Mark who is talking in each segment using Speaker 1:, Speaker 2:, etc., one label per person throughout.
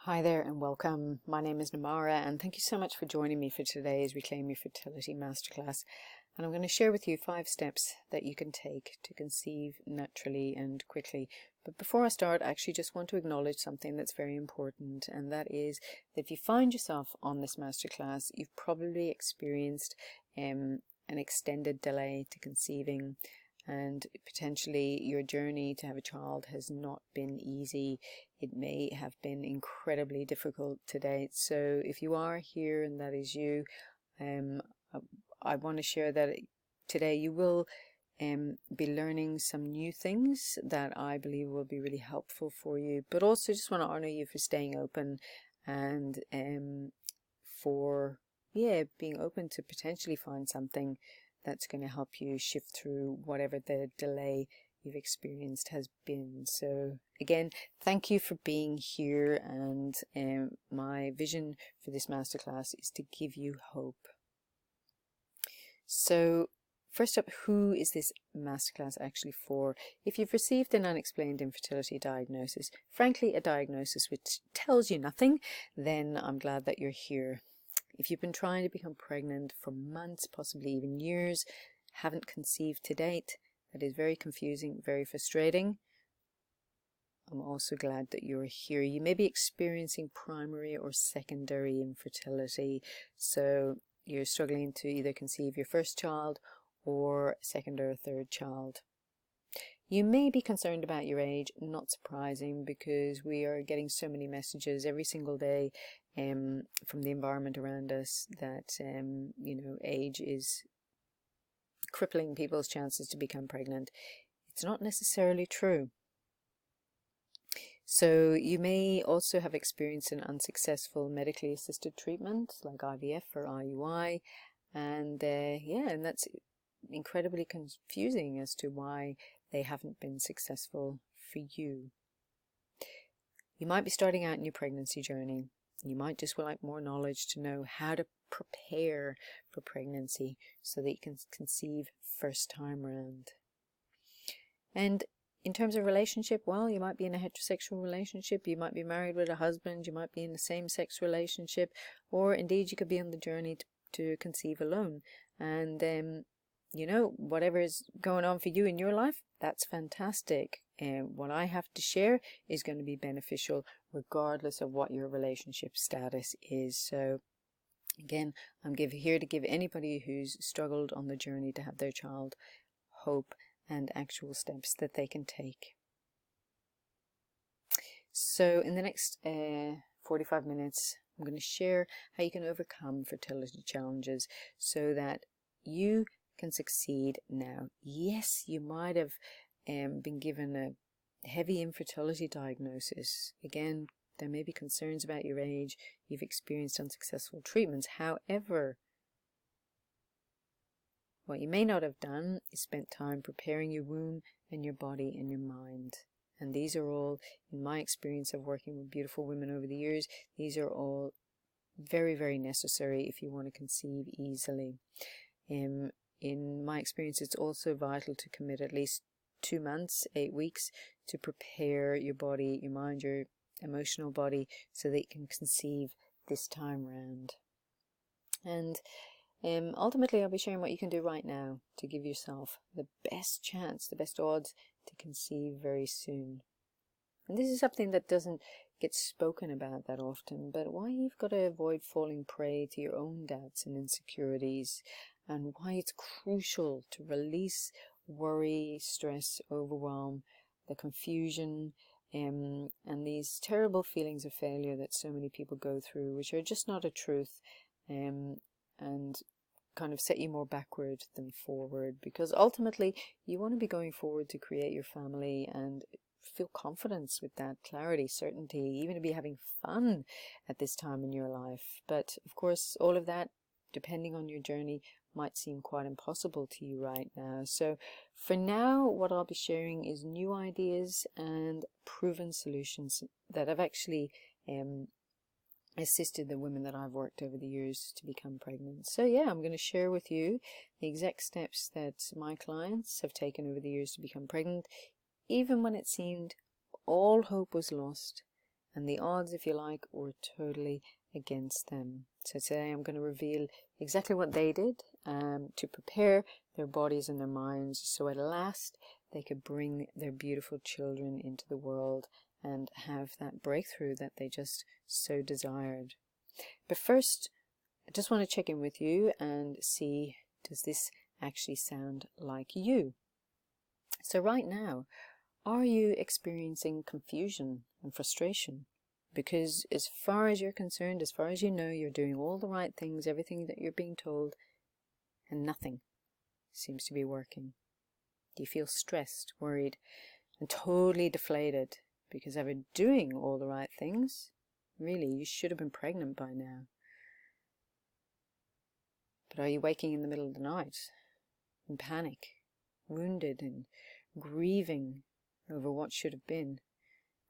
Speaker 1: Hi there and welcome. My name is Nemara and thank you so much for joining me for today's Reclaim Your Fertility Masterclass. And I'm going to share with you 5 steps that you can take to conceive naturally and quickly. But before I start, I actually just want to acknowledge something that's very important, and that is that if you find yourself on this masterclass, you've probably experienced an extended delay to conceiving, and potentially your journey to have a child has not been easy. It may have been incredibly difficult to date. So if you are here and that is you, I want to share that today you will be learning some new things that I believe will be really helpful for you, but also just want to honor you for staying open and for being open to potentially find something that's going to help you shift through whatever the delay you've experienced has been. So again, thank you for being here, and my vision for this masterclass is to give you hope. So first up, who is this masterclass actually for? If you've received an unexplained infertility diagnosis, frankly a diagnosis which tells you nothing, then I'm glad that you're here. If you've been trying to become pregnant for months, possibly even years, haven't conceived to date, that is very confusing, very frustrating, I'm also glad that you're here. You may be experiencing primary or secondary infertility, so you're struggling to either conceive your first child or second or third child. You may be concerned about your age, not surprising, because we are getting so many messages every single day from the environment around us that age is crippling people's chances to become pregnant. It's not necessarily true. So you may also have experienced an unsuccessful medically assisted treatment like IVF or IUI, and and that's incredibly confusing as to why they haven't been successful for you. You might be starting out in your pregnancy journey. You might just like more knowledge to know how to prepare for pregnancy so that you can conceive first time around. And in terms of relationship, well, you might be in a heterosexual relationship, you might be married with a husband, you might be in a same-sex relationship, or indeed you could be on the journey to conceive alone. And whatever is going on for you in your life, that's fantastic. And what I have to share is going to be beneficial regardless of what your relationship status is. So again, I'm here to give anybody who's struggled on the journey to have their child hope and actual steps that they can take. So in the next 45 minutes, I'm going to share how you can overcome fertility challenges so that you can succeed now. Yes, you might have been given a heavy infertility diagnosis. Again, there may be concerns about your age. You've experienced unsuccessful treatments. However, what you may not have done is spent time preparing your womb and your body and your mind. And these are all, in my experience of working with beautiful women over the years, these are all very, very necessary if you want to conceive easily. In my experience, it's also vital to commit at least 2 months, 8 weeks to prepare your body, your mind, your emotional body so that you can conceive this time round. And ultimately, I'll be sharing what you can do right now to give yourself the best chance, the best odds to conceive very soon. And this is something that doesn't get spoken about that often, but why you've got to avoid falling prey to your own doubts and insecurities, and why it's crucial to release worry, stress, overwhelm, the confusion, and these terrible feelings of failure that so many people go through, which are just not a truth, and kind of set you more backward than forward, because ultimately you want to be going forward to create your family and feel confidence with that, clarity, certainty, even to be having fun at this time in your life. But of course, all of that, depending on your journey, might seem quite impossible to you right now. So for now, what I'll be sharing is new ideas and proven solutions that have actually assisted the women that I've worked over the years to become pregnant. So I'm going to share with you the exact steps that my clients have taken over the years to become pregnant, even when it seemed all hope was lost And the odds, if you like, were totally against them. So today I'm going to reveal exactly what they did to prepare their bodies and their minds so at last they could bring their beautiful children into the world and have that breakthrough that they just so desired. But first, I just want to check in with you and see, does this actually sound like you? So right now, are you experiencing confusion and frustration? Because as far as you're concerned, as far as you know, you're doing all the right things, everything that you're being told, and nothing seems to be working. Do you feel stressed, worried, and totally deflated? Because after doing all the right things, really, you should have been pregnant by now. But are you waking in the middle of the night in panic, wounded and grieving over what should have been,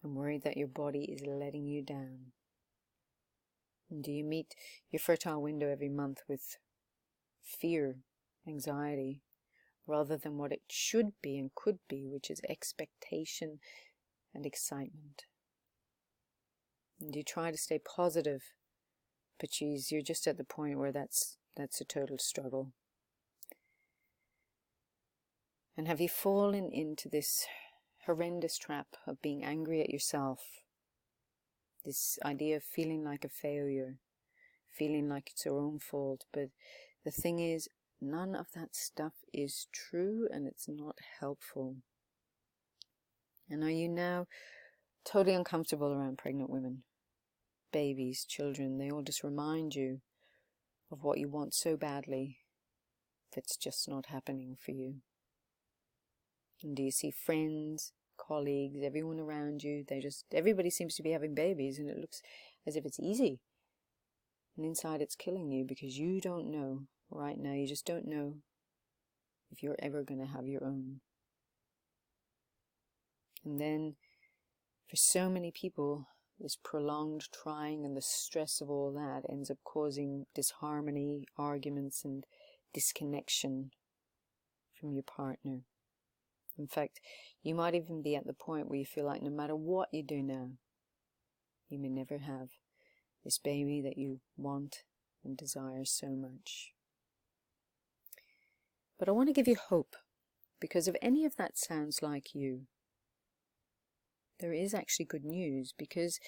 Speaker 1: and worried that your body is letting you down? And do you meet your fertile window every month with fear, anxiety, rather than what it should be and could be, which is expectation and excitement? And you try to stay positive, but geez, you're just at the point where that's a total struggle. And have you fallen into this horrendous trap of being angry at yourself? This idea of feeling like a failure, feeling like it's your own fault. But the thing is, none of that stuff is true, and it's not helpful. And are you now totally uncomfortable around pregnant women, babies, children? They all just remind you of what you want so badly that's just not happening for you. And do you see friends, colleagues, everyone around you, everybody seems to be having babies, and it looks as if it's easy. And inside it's killing you because you don't know right now, you just don't know if you're ever going to have your own. And then for so many people, this prolonged trying and the stress of all that ends up causing disharmony, arguments, and disconnection from your partner. In fact, you might even be at the point where you feel like no matter what you do now, you may never have this baby that you want and desire so much. But I want to give you hope, because if any of that sounds like you, there is actually good news, because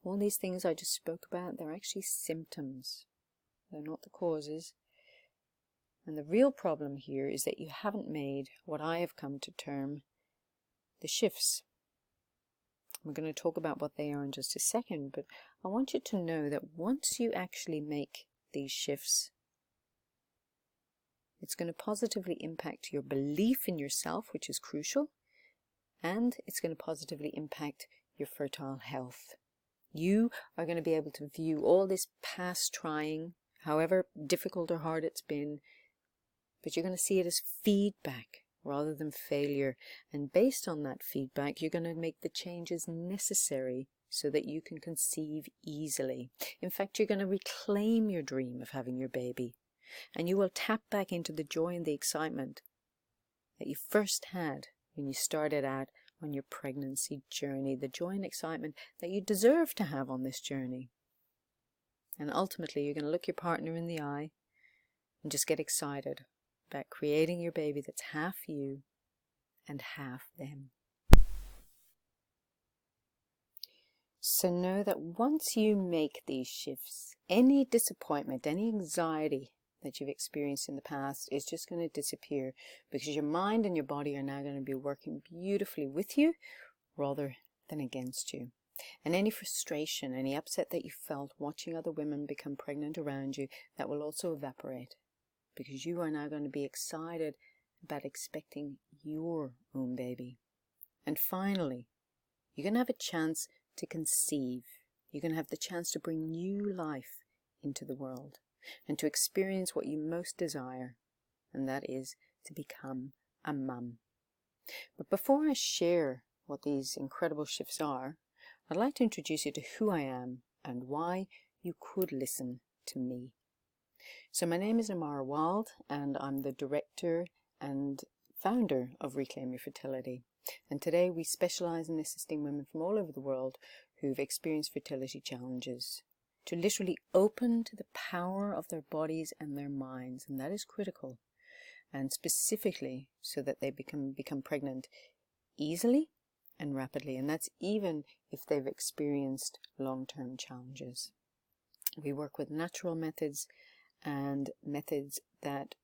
Speaker 1: all these things I just spoke about, they're actually symptoms. They're not the causes. And the real problem here is that you haven't made what I have come to term the shifts. We're going to talk about what they are in just a second, but I want you to know that once you actually make these shifts, it's going to positively impact your belief in yourself, which is crucial, and it's going to positively impact your fertile health. You are going to be able to view all this past trying, however difficult or hard it's been, but you're going to see it as feedback rather than failure. And based on that feedback, you're going to make the changes necessary so that you can conceive easily. In fact, you're going to reclaim your dream of having your baby, and you will tap back into the joy and the excitement that you first had when you started out on your pregnancy journey, the joy and excitement that you deserve to have on this journey. And ultimately, you're going to look your partner in the eye and just get excited about creating your baby that's half you and half them. So know that once you make these shifts, any disappointment, any anxiety that you've experienced in the past is just going to disappear, because your mind and your body are now going to be working beautifully with you rather than against you. And any frustration, any upset that you felt watching other women become pregnant around you, that will also evaporate, because you are now going to be excited about expecting your own baby. And finally, you're going to have a chance to conceive. You're going to have the chance to bring new life into the world and to experience what you most desire, and that is to become a mum. But before I share what these incredible shifts are, I'd like to introduce you to who I am and why you could listen to me. So my name is Nemara, and I'm the director and founder of Reclaim Your Fertility. And today we specialize in assisting women from all over the world who've experienced fertility challenges to literally open to the power of their bodies and their minds, and that is critical, and specifically so that they become pregnant easily and rapidly, and that's even if they've experienced long-term challenges. We work with natural methods and methods that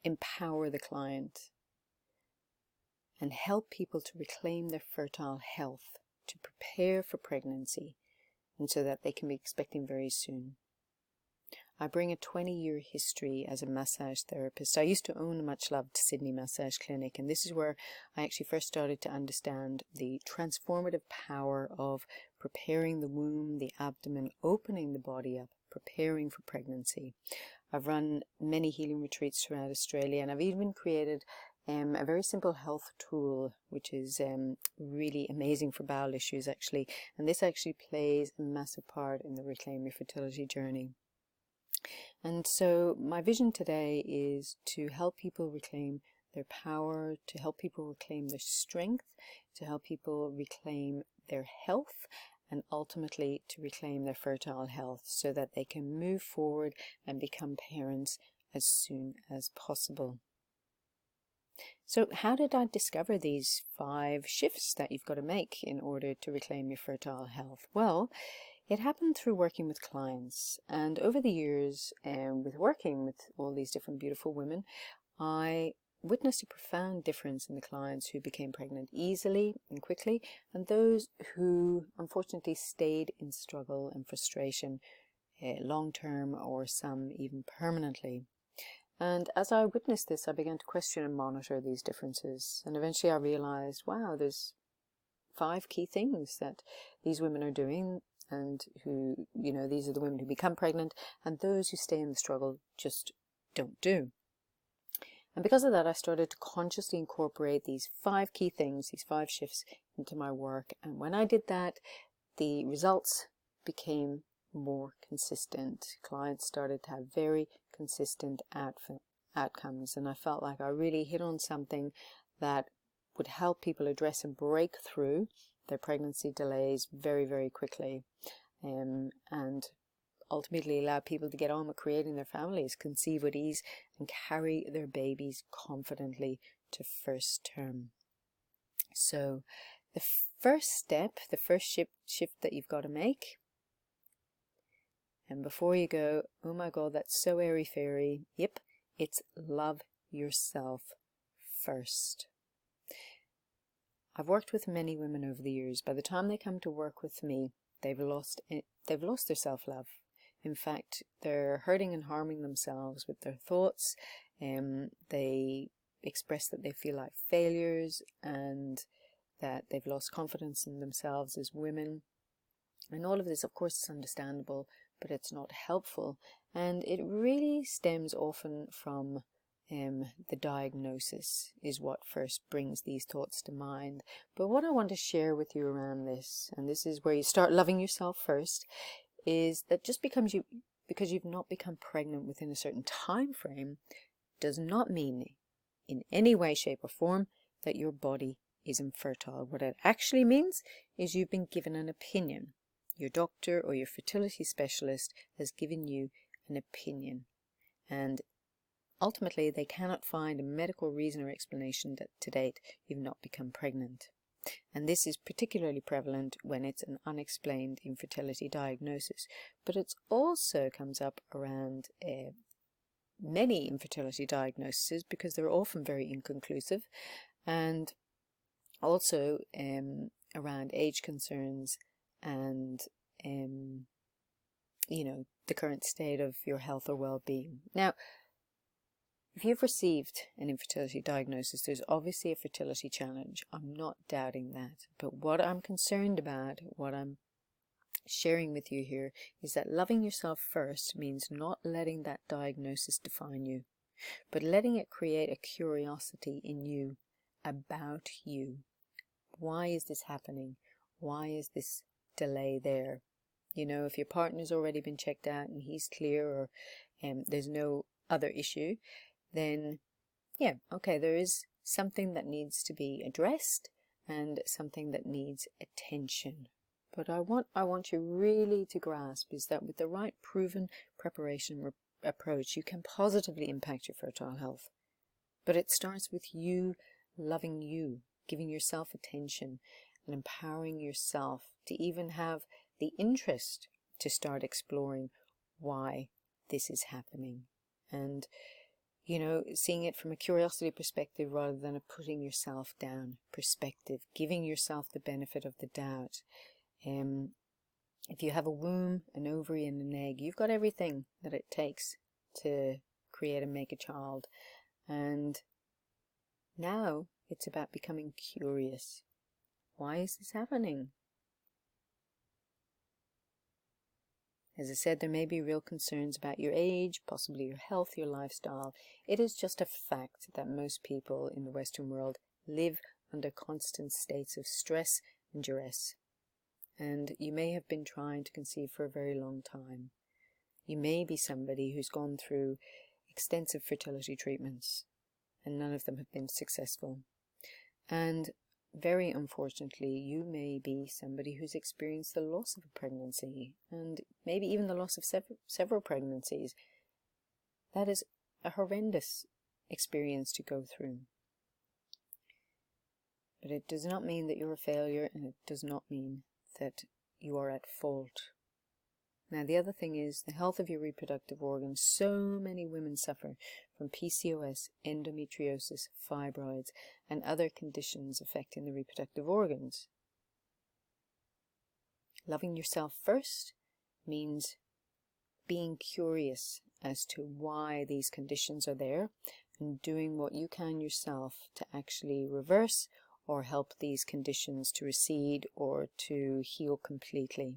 Speaker 1: empower the client and help people to reclaim their fertile health, to prepare for pregnancy, and so that they can be expecting very soon. I bring a 20-year history as a massage therapist. I used to own a much-loved Sydney massage clinic, and this is where I actually first started to understand the transformative power of preparing the womb, the abdomen, opening the body up, preparing for pregnancy. I've run many healing retreats throughout Australia, and I've even created a very simple health tool, which is really amazing for bowel issues, actually. And this actually plays a massive part in the Reclaim Your Fertility journey. And so my vision today is to help people reclaim their power, to help people reclaim their strength, to help people reclaim their health, and ultimately to reclaim their fertile health so that they can move forward and become parents as soon as possible. So how did I discover these 5 shifts that you've got to make in order to reclaim your fertile health? Well, it happened through working with clients, and over the years, with working with all these different beautiful women, I witnessed a profound difference in the clients who became pregnant easily and quickly, and those who unfortunately stayed in struggle and frustration long-term, or some even permanently. And as I witnessed this, I began to question and monitor these differences, and eventually I realized, wow, there's 5 key things that these women are doing, and who, these are the women who become pregnant, and those who stay in the struggle just don't do. And because of that, I started to consciously incorporate these 5 key things, these 5 shifts, into my work. And when I did that, the results became more consistent. Clients started to have very consistent outcomes, and I felt like I really hit on something that would help people address and break through their pregnancy delays very, very quickly, and ultimately allow people to get on with creating their families, conceive with ease, and carry their babies confidently to first term. So the first step, the first shift that you've got to make, and before you go, oh my God, that's so airy-fairy, yep, it's love yourself first. I've worked with many women over the years. By the time they come to work with me, they've lost their self-love. In fact, they're hurting and harming themselves with their thoughts. They express that they feel like failures and that they've lost confidence in themselves as women. And all of this, of course, is understandable, but it's not helpful. And it really stems often from the diagnosis is what first brings these thoughts to mind. But what I want to share with you around this, and this is where you start loving yourself first, is that just because you've not become pregnant within a certain time frame does not mean in any way, shape or form that your body is infertile. What it actually means is you've been given an opinion. Your doctor or your fertility specialist has given you an opinion, and ultimately they cannot find a medical reason or explanation that to date you've not become pregnant. And this is particularly prevalent when it's an unexplained infertility diagnosis, but it also comes up around many infertility diagnoses because they're often very inconclusive, and also around age concerns and the current state of your health or well-being. Now, if you've received an infertility diagnosis, there's obviously a fertility challenge. I'm not doubting that. But what I'm concerned about, what I'm sharing with you here, is that loving yourself first means not letting that diagnosis define you, but letting it create a curiosity in you about you. Why is this happening? Why is this delay there? If your partner's already been checked out and he's clear, or there's no other issue, then yeah, okay, there is something that needs to be addressed, and something that needs attention. But I want you really to grasp is that with the right proven preparation approach, you can positively impact your fertile health. But it starts with you loving you, giving yourself attention, and empowering yourself to even have the interest to start exploring why this is happening. And, seeing it from a curiosity perspective rather than a putting yourself down perspective, giving yourself the benefit of the doubt. If you have a womb, an ovary, and an egg, you've got everything that it takes to create and make a child. And now it's about becoming curious. Why is this happening? As I said, there may be real concerns about your age, possibly your health, your lifestyle. It is just a fact that most people in the Western world live under constant states of stress and duress. And you may have been trying to conceive for a very long time. You may be somebody who's gone through extensive fertility treatments, and none of them have been successful. And very unfortunately, you may be somebody who's experienced the loss of a pregnancy, and maybe even the loss of several pregnancies. That is a horrendous experience to go through. But it does not mean that you're a failure, and it does not mean that you are at fault. Now, the other thing is the health of your reproductive organs. So many women suffer from PCOS, endometriosis, fibroids, and other conditions affecting the reproductive organs. Loving yourself first means being curious as to why these conditions are there and doing what you can yourself to actually reverse or help these conditions to recede or to heal completely.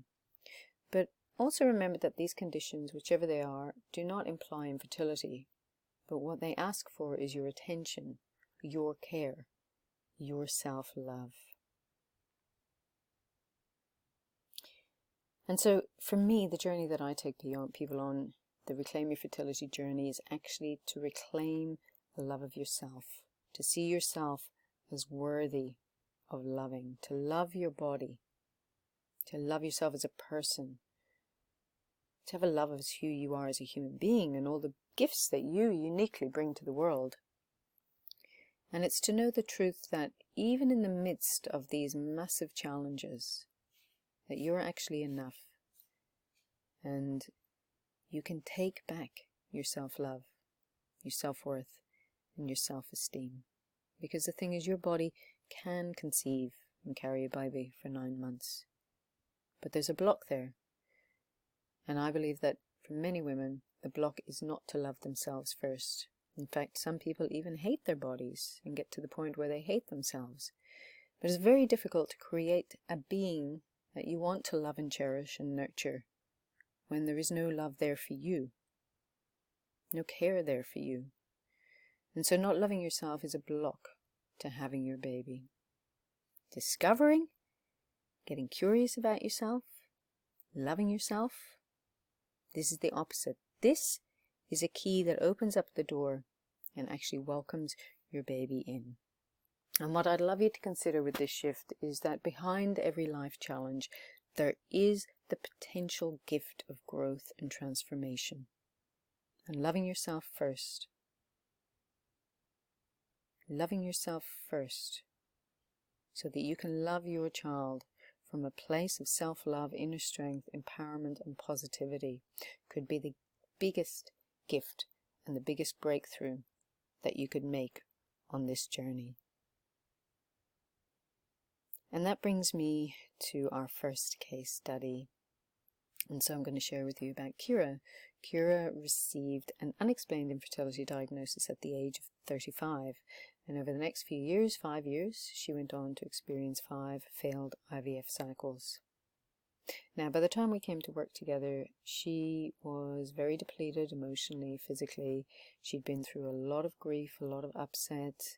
Speaker 1: But also remember that these conditions, whichever they are, do not imply infertility, but what they ask for is your attention, your care, your self-love. And so for me, the journey that I take people on, the Reclaim Your Fertility journey, is actually to reclaim the love of yourself, to see yourself as worthy of loving, to love your body, to love yourself as a person, to have a love of who you are as a human being and all the gifts that you uniquely bring to the world. And it's to know the truth that even in the midst of these massive challenges, that you're actually enough. And you can take back your self-love, your self-worth, and your self-esteem. Because the thing is, your body can conceive and carry a baby for 9 months. But there's a block there. And I believe that for many women, the block is not to love themselves first. In fact, some people even hate their bodies and get to the point where they hate themselves. But it's very difficult to create a being that you want to love and cherish and nurture when there is no love there for you, no care there for you. And so not loving yourself is a block to having your baby. Discovering, getting curious about yourself, loving yourself, this is the opposite. This is a key that opens up the door and actually welcomes your baby in. And what I'd love you to consider with this shift is that behind every life challenge, there is the potential gift of growth and transformation. And loving yourself first. Loving yourself first so that you can love your child from a place of self-love, inner strength, empowerment, and positivity could be the biggest gift and the biggest breakthrough that you could make on this journey. And that brings me to our first case study. And so I'm going to share with you about Kira. Kira received an unexplained infertility diagnosis at the age of 35. And over the next few years, 5 years, she went on to experience 5 failed IVF cycles. Now, by the time we came to work together, she was very depleted emotionally, physically. She'd been through a lot of grief, a lot of upset,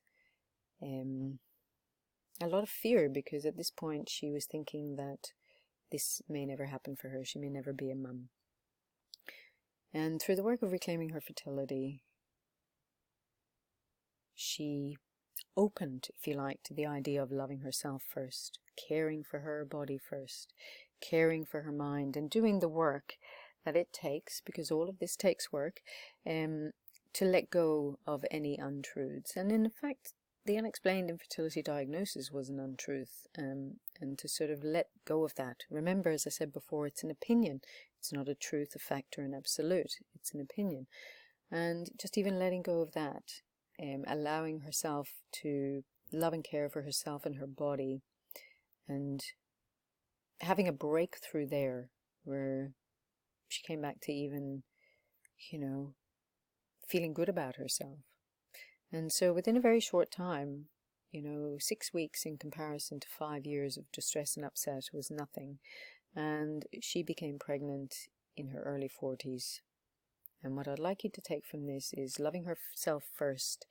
Speaker 1: a lot of fear, because at this point she was thinking that this may never happen for her. She may never be a mum. And through the work of reclaiming her fertility, she opened, if you like, to the idea of loving herself first, caring for her body first, caring for her mind, and doing the work that it takes, because all of this takes work, to let go of any untruths. And in fact, the unexplained infertility diagnosis was an untruth, and to sort of let go of that. Remember, as I said before, it's an opinion. It's not a truth, a fact, or an absolute. It's an opinion. And just even letting go of that, allowing herself to love and care for herself and her body, and having a breakthrough there where she came back to even, feeling good about herself. And so within a very short time, 6 weeks in comparison to 5 years of distress and upset was nothing. And she became pregnant in her early 40s. And what I'd like you to take from this is loving herself first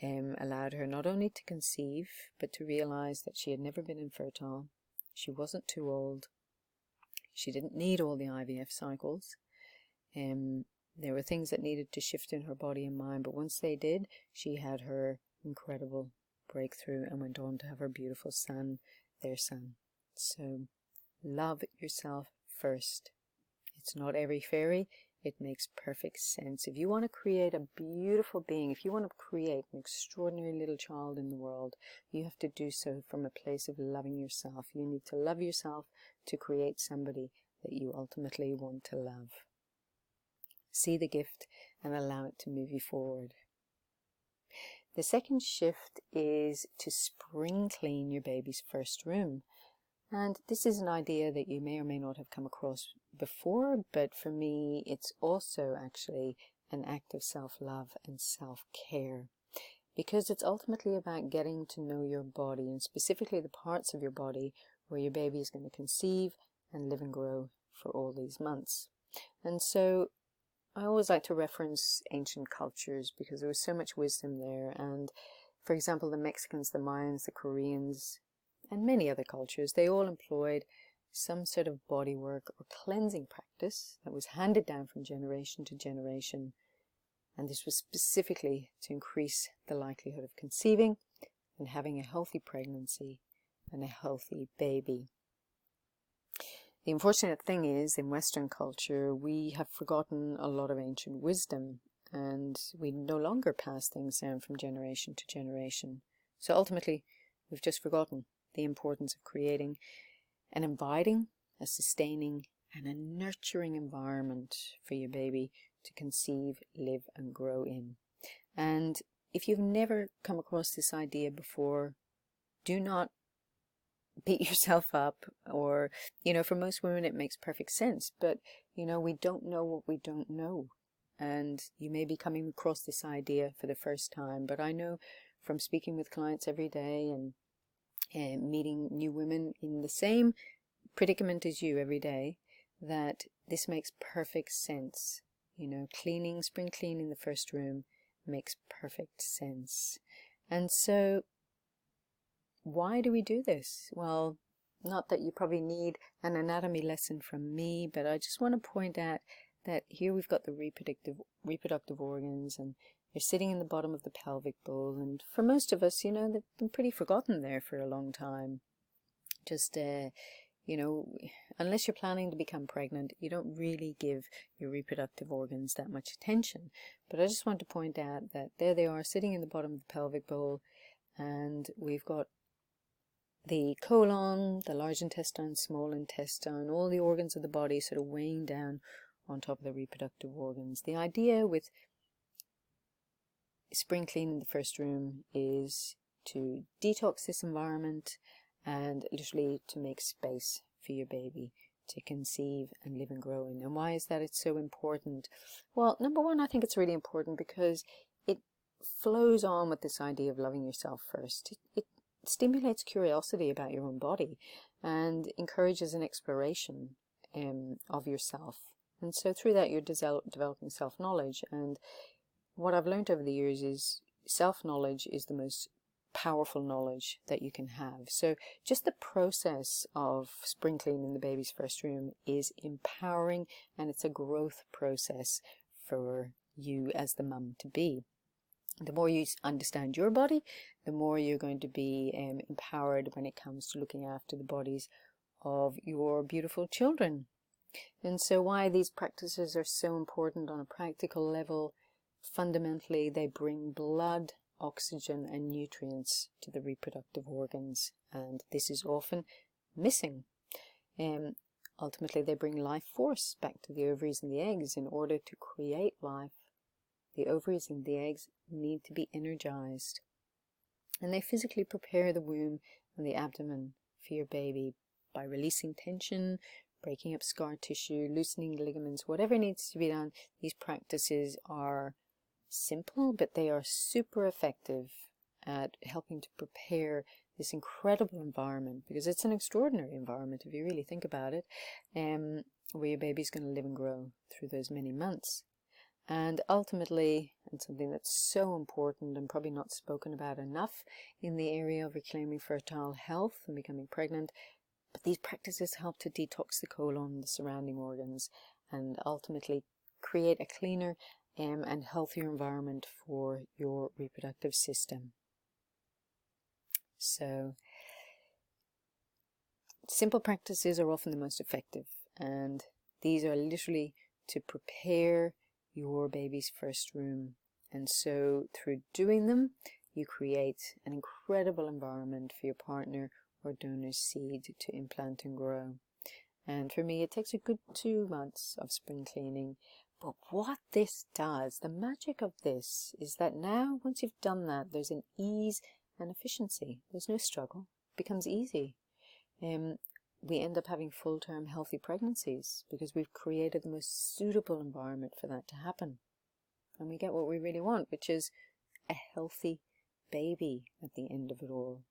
Speaker 1: allowed her not only to conceive, but to realize that she had never been infertile. She wasn't too old. She didn't need all the IVF cycles. There were things that needed to shift in her body and mind, but once they did, she had her incredible breakthrough and went on to have her beautiful son, their son. So love yourself first. It's not airy fairy. It makes perfect sense. If you want to create a beautiful being, if you want to create an extraordinary little child in the world, you have to do so from a place of loving yourself. You need to love yourself to create somebody that you ultimately want to love. See the gift and allow it to move you forward. The second shift is to spring clean your baby's first room. And this is an idea that you may or may not have come across before, but for me, it's also actually an act of self-love and self-care, because it's ultimately about getting to know your body, and specifically the parts of your body where your baby is going to conceive and live and grow for all these months. And so I always like to reference ancient cultures because there was so much wisdom there. And for example, the Mexicans, the Mayans, the Koreans, and many other cultures, they all employed some sort of body work or cleansing practice that was handed down from generation to generation. And this was specifically to increase the likelihood of conceiving and having a healthy pregnancy and a healthy baby. The unfortunate thing is, in Western culture, we have forgotten a lot of ancient wisdom, and we no longer pass things down from generation to generation. So ultimately, we've just forgotten the importance of creating an inviting, a sustaining, and a nurturing environment for your baby to conceive, live, and grow in. And if you've never come across this idea before, do not beat yourself up, or, for most women it makes perfect sense, but, we don't know what we don't know. And you may be coming across this idea for the first time, but I know from speaking with clients every day and meeting new women in the same predicament as you every day, that this makes perfect sense. Spring cleaning the first room makes perfect sense. And so why do we do this? Well, not that you probably need an anatomy lesson from me, but I just want to point out that here we've got the reproductive organs, and they're sitting in the bottom of the pelvic bowl, and for most of us, they've been pretty forgotten there for a long time. Just, unless you're planning to become pregnant, you don't really give your reproductive organs that much attention. But I just want to point out that there they are, sitting in the bottom of the pelvic bowl, and we've got the colon, the large intestine, small intestine, all the organs of the body sort of weighing down on top of the reproductive organs. The idea with spring cleaning the first room is to detox this environment and literally to make space for your baby to conceive and live and grow in. And why is that it's so important? Well, number one, I think it's really important because it flows on with this idea of loving yourself first. It stimulates curiosity about your own body and encourages an exploration of yourself. And so through that, you're developing self-knowledge. And what I've learned over the years is self-knowledge is the most powerful knowledge that you can have. So just the process of spring cleaning the baby's first room is empowering, and it's a growth process for you as the mum to be. The more you understand your body, the more you're going to be empowered when it comes to looking after the bodies of your beautiful children. And so why these practices are so important on a practical level, fundamentally they bring blood, oxygen and nutrients to the reproductive organs, and this is often missing. Ultimately they bring life force back to the ovaries and the eggs. In order to create life, the ovaries and the eggs need to be energized, and they physically prepare the womb and the abdomen for your baby by releasing tension, breaking up scar tissue, loosening ligaments, whatever needs to be done. These practices are simple, but they are super effective at helping to prepare this incredible environment, because it's an extraordinary environment if you really think about it, where your baby's going to live and grow through those many months. And ultimately, and something that's so important and probably not spoken about enough in the area of reclaiming fertile health and becoming pregnant, but these practices help to detox the colon, the surrounding organs, and ultimately create a cleaner and healthier environment for your reproductive system. So, simple practices are often the most effective, and these are literally to prepare your baby's first room. And so through doing them, you create an incredible environment for your partner or donor's seed to implant and grow. And for me, it takes a good 2 months of spring cleaning. But what this does, the magic of this, is that now, once you've done that, there's an ease and efficiency. There's no struggle. It becomes easy. We end up having full-term healthy pregnancies because we've created the most suitable environment for that to happen. And we get what we really want, which is a healthy baby at the end of it all.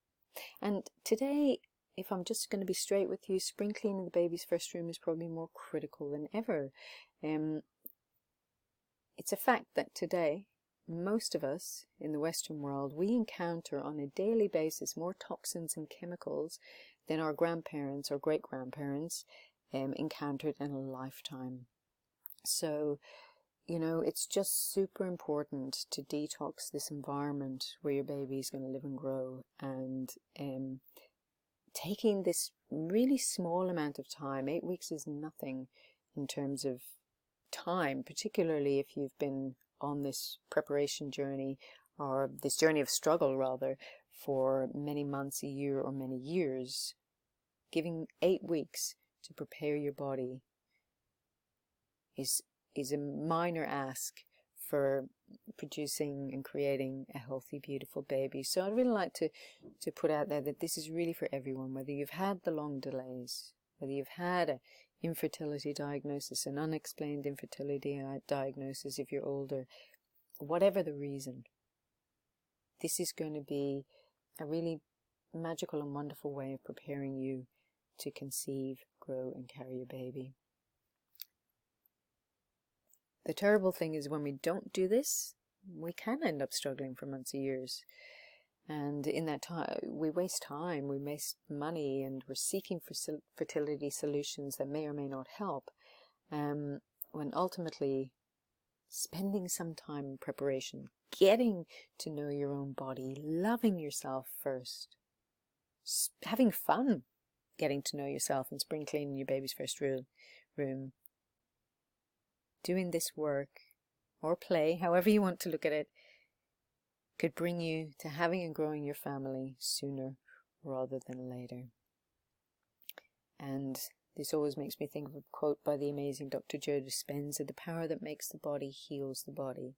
Speaker 1: And today, if I'm just going to be straight with you, spring cleaning the baby's first room is probably more critical than ever. It's a fact that today, most of us in the Western world, we encounter on a daily basis more toxins and chemicals than our grandparents or great-grandparents encountered in a lifetime. So, it's just super important to detox this environment where your baby is going to live and grow, and taking this really small amount of time. 8 weeks is nothing in terms of time, particularly if you've been on this preparation journey, or this journey of struggle rather, for many months, a year, or many years. Giving 8 weeks to prepare your body is a minor ask for producing and creating a healthy, beautiful baby. So I'd really like to put out there that this is really for everyone, whether you've had the long delays, whether you've had an infertility diagnosis, an unexplained infertility diagnosis if you're older, whatever the reason. This is going to be a really magical and wonderful way of preparing you to conceive, grow, and carry your baby. The terrible thing is when we don't do this, we can end up struggling for months or years. And in that time, we waste money, and we're seeking for fertility solutions that may or may not help. When ultimately, spending some time in preparation, getting to know your own body, loving yourself first, having fun getting to know yourself and spring cleaning your baby's first room, doing this work or play, however you want to look at it, could bring you to having and growing your family sooner rather than later. And this always makes me think of a quote by the amazing Dr. Joe Dispenza: "The power that makes the body heals the body."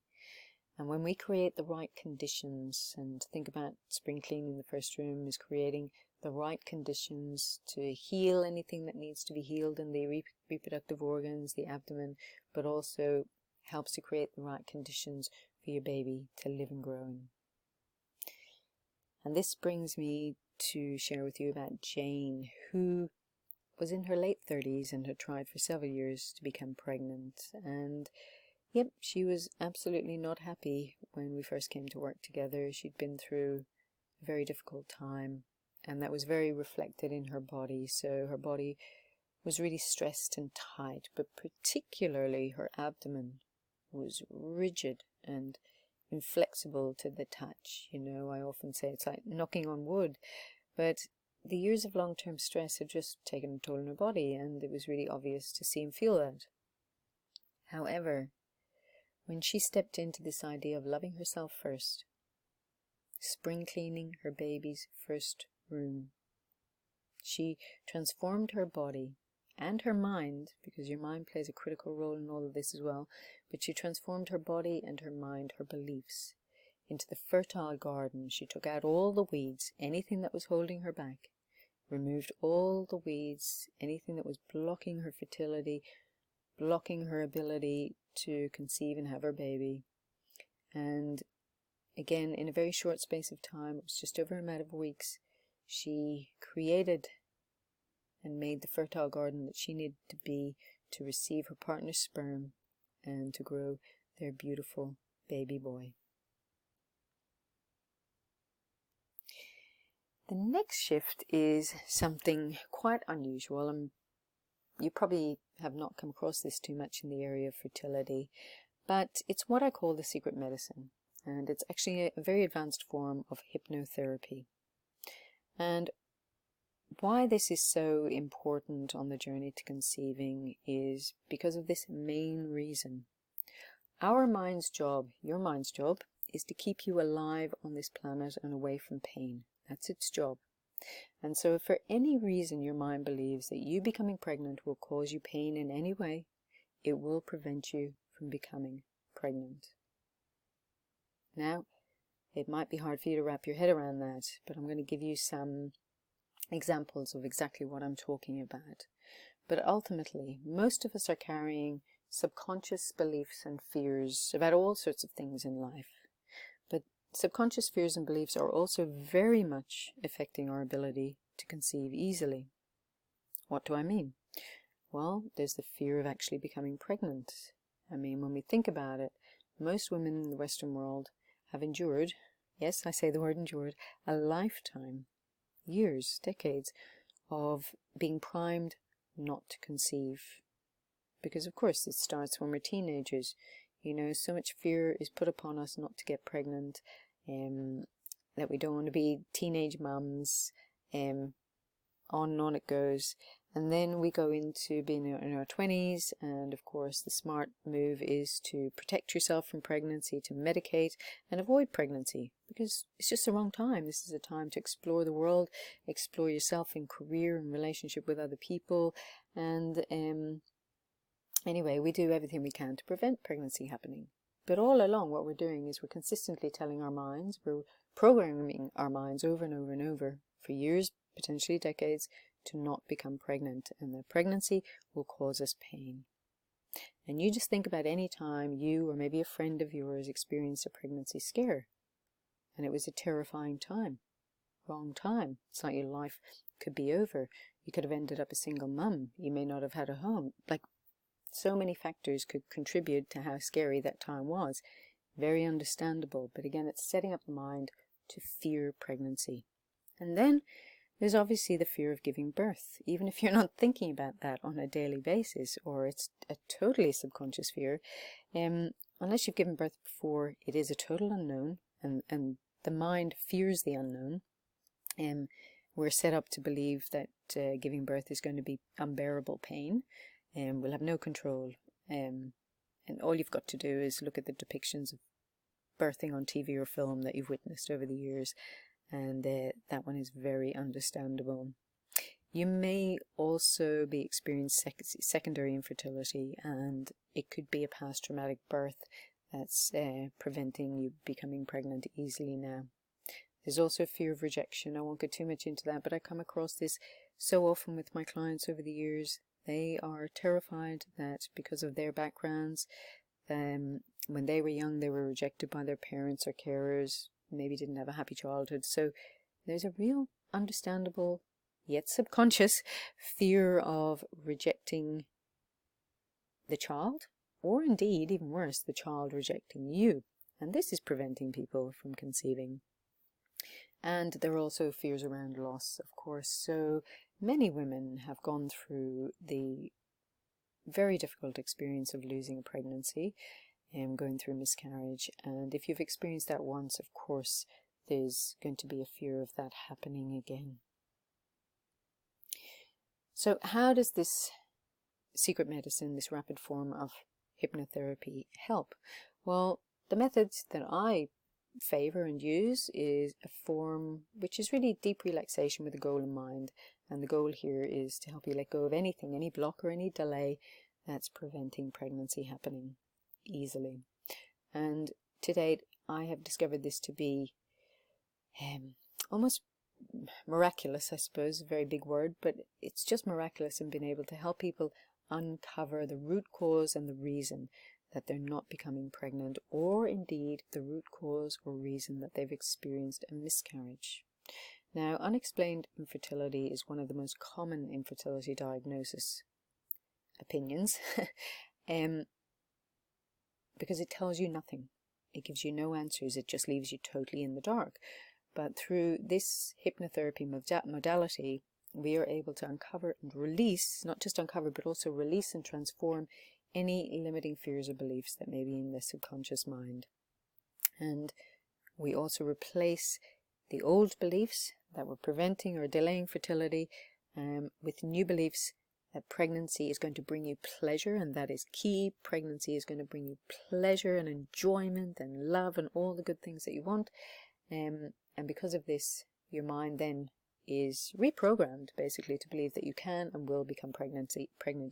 Speaker 1: And when we create the right conditions, and think about spring cleaning the first room is creating the right conditions to heal anything that needs to be healed in the reproductive organs, the abdomen, but also helps to create the right conditions for your baby to live and grow in. And this brings me to share with you about Jane, who was in her late 30s and had tried for several years to become pregnant. And yep, she was absolutely not happy when we first came to work together. She'd been through a very difficult time, and that was very reflected in her body. So her body was really stressed and tight, but particularly her abdomen was rigid, and inflexible to the touch. You know, I often say it's like knocking on wood, but the years of long-term stress had just taken a toll on her body, and it was really obvious to see and feel that. However, when she stepped into this idea of loving herself first, spring cleaning her baby's first room, she transformed her body and her mind, because your mind plays a critical role in all of this as well, but she transformed her body and her mind, her beliefs, into the fertile garden. She took out all the weeds, anything that was holding her back, removed all the weeds, anything that was blocking her fertility, blocking her ability to conceive and have her baby. And again, in a very short space of time, it was just over a matter of weeks, she created and made the fertile garden that she needed to be to receive her partner's sperm and to grow their beautiful baby boy. The next shift is something quite unusual, and you probably have not come across this too much in the area of fertility, but it's what I call the secret medicine, and it's actually a very advanced form of hypnotherapy. And why this is so important on the journey to conceiving is because of this main reason. Our mind's job, your mind's job, is to keep you alive on this planet and away from pain. That's its job. And so if for any reason your mind believes that you becoming pregnant will cause you pain in any way, it will prevent you from becoming pregnant. Now, it might be hard for you to wrap your head around that, but I'm going to give you some examples of exactly what I'm talking about. But ultimately, most of us are carrying subconscious beliefs and fears about all sorts of things in life. But subconscious fears and beliefs are also very much affecting our ability to conceive easily. What do I mean? Well, there's the fear of actually becoming pregnant. I mean, when we think about it, most women in the Western world have endured, yes, I say the word endured, a lifetime, years, decades of being primed not to conceive. Because of course it starts when we're teenagers. You know, so much fear is put upon us not to get pregnant, that we don't want to be teenage mums, on and on it goes. And then we go into being in our 20s, and of course the smart move is to protect yourself from pregnancy, to medicate and avoid pregnancy, because it's just the wrong time. This is a time to explore the world, explore yourself in career and relationship with other people, and anyway, we do everything we can to prevent pregnancy happening. But all along what we're doing is we're consistently telling our minds, we're programming our minds over and over and over for years, potentially decades, to not become pregnant, and that pregnancy will cause us pain. And you just think about any time you or maybe a friend of yours experienced a pregnancy scare, and it was a terrifying time. Wrong time. It's like your life could be over. You could have ended up a single mum. You may not have had a home. Like, so many factors could contribute to how scary that time was. Very understandable, but again, it's setting up the mind to fear pregnancy. And then there's obviously the fear of giving birth, even if you're not thinking about that on a daily basis, or it's a totally subconscious fear. Unless you've given birth before, it is a total unknown, and the mind fears the unknown. We're set up to believe that giving birth is going to be unbearable pain, and we'll have no control. And all you've got to do is look at the depictions of birthing on TV or film that you've witnessed over the years, and that one is very understandable. You may also be experiencing secondary infertility, and it could be a past traumatic birth that's preventing you becoming pregnant easily now. There's also fear of rejection. I won't go too much into that, but I come across this so often with my clients over the years. They are terrified that because of their backgrounds, when they were young, they were rejected by their parents or carers, maybe didn't have a happy childhood. So there's a real understandable, yet subconscious, fear of rejecting the child, or indeed, even worse, the child rejecting you. And this is preventing people from conceiving. And there are also fears around loss, of course. So many women have gone through the very difficult experience of losing a pregnancy. going through miscarriage. And if you've experienced that once, of course, there's going to be a fear of that happening again. So how does this secret medicine, this rapid form of hypnotherapy, help? Well, the methods that I favor and use is a form which is really deep relaxation with a goal in mind. And the goal here is to help you let go of anything, any block or any delay that's preventing pregnancy happening easily. And to date, I have discovered this to be almost miraculous, I suppose, a very big word, but it's just miraculous in being able to help people uncover the root cause and the reason that they're not becoming pregnant, or indeed the root cause or reason that they've experienced a miscarriage. Now, unexplained infertility is one of the most common infertility diagnosis opinions because it tells you nothing. It gives you no answers. It just leaves you totally in the dark. But through this hypnotherapy modality, we are able to uncover and release, not just uncover, but also release and transform any limiting fears or beliefs that may be in the subconscious mind. And we also replace the old beliefs that were preventing or delaying fertility with new beliefs that pregnancy is going to bring you pleasure, and that is key. Pregnancy is going to bring you pleasure and enjoyment and love and all the good things that you want. And because of this, your mind then is reprogrammed basically to believe that you can and will become pregnant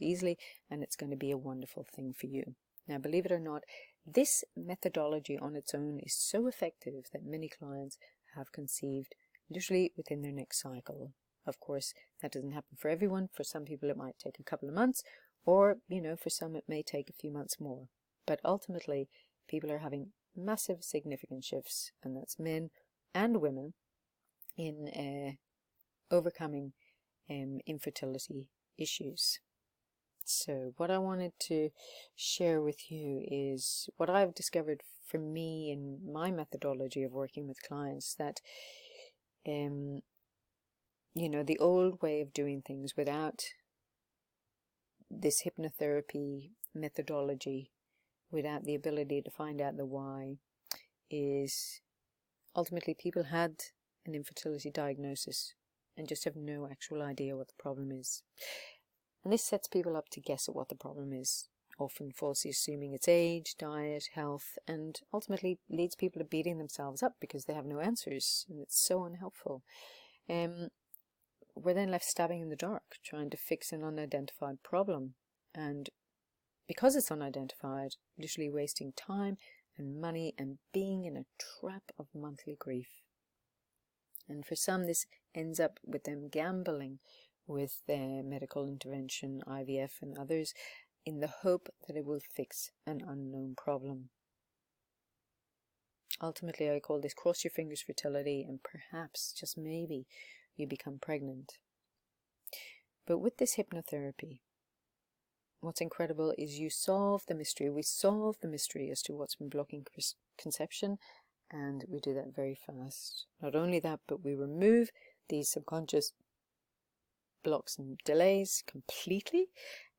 Speaker 1: easily, and it's going to be a wonderful thing for you. Now, believe it or not, this methodology on its own is so effective that many clients have conceived literally within their next cycle. Of course, that doesn't happen for everyone. For some people it might take a couple of months, or for some it may take a few months more. But ultimately, people are having massive significant shifts, and that's men and women, in overcoming infertility issues. So what I wanted to share with you is what I've discovered for me in my methodology of working with clients, that the old way of doing things without this hypnotherapy methodology, without the ability to find out the why, is ultimately people had an infertility diagnosis and just have no actual idea what the problem is. And this sets people up to guess at what the problem is, often falsely assuming it's age, diet, health, and ultimately leads people to beating themselves up because they have no answers, and it's so unhelpful. We're then left stabbing in the dark, trying to fix an unidentified problem, and because it's unidentified, literally wasting time and money and being in a trap of monthly grief. And for some, this ends up with them gambling with their medical intervention, IVF and others, in the hope that it will fix an unknown problem. Ultimately, I call this cross your fingers fertility, and perhaps, just maybe, you become pregnant. But with this hypnotherapy, what's incredible is you solve the mystery. We solve the mystery as to what's been blocking conception, and we do that very fast. Not only that, but we remove these subconscious blocks and delays completely,